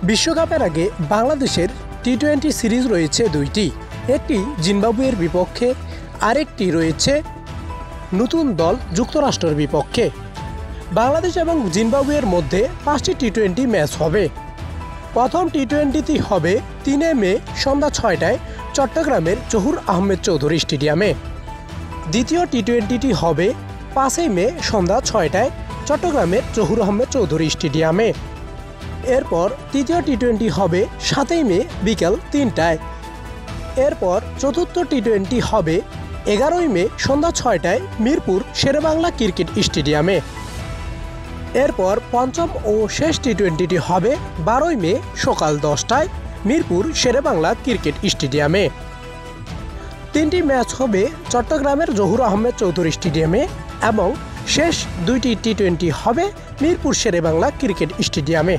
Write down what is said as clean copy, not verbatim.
বিশ্বকাপের আগে বাংলাদেশের টি-20 সিরিজ রয়েছে দুইটি, একটি জিম্বাবুয়ের বিপক্ষে, আরেকটি রয়েছে নতুন দল যুক্তরাষ্ট্রের বিপক্ষে। বাংলাদেশ এবং জিম্বাবুয়ের মধ্যে 5টি টি-20 ম্যাচ হবে। প্রথম টি-20টি হবে 3 মে সন্ধ্যা 6টায় চট্টগ্রামের জহুর আহমেদ চৌধুরী স্টেডিয়ামে। দ্বিতীয় টি-20টি হবে 5 মে সন্ধ্যা 6টায় চট্টগ্রামের জহুর আহমেদ চৌধুরী স্টেডিয়ামে। এরপর তৃতীয় টি-20 হবে 7 মে বিকেল 3টায়। এরপর চতুর্থ টি-20 হবে 11 মে সন্ধ্যা 6টায় মিরপুর শেরেবাংলা ক্রিকেট স্টেডিয়ামে। এরপর পঞ্চম ও শেষ টি-20টি হবে 12 মে সকাল 10টায় মিরপুর শেরেবাংলা ক্রিকেট স্টেডিয়ামে। 3টি ম্যাচ হবে চট্টগ্রামের জহুর আহমেদ চৌধুরী স্টেডিয়ামে এবং শেষ 2টি টি-20 হবে মিরপুর শেরেবাংলা ক্রিকেট স্টেডিয়ামে।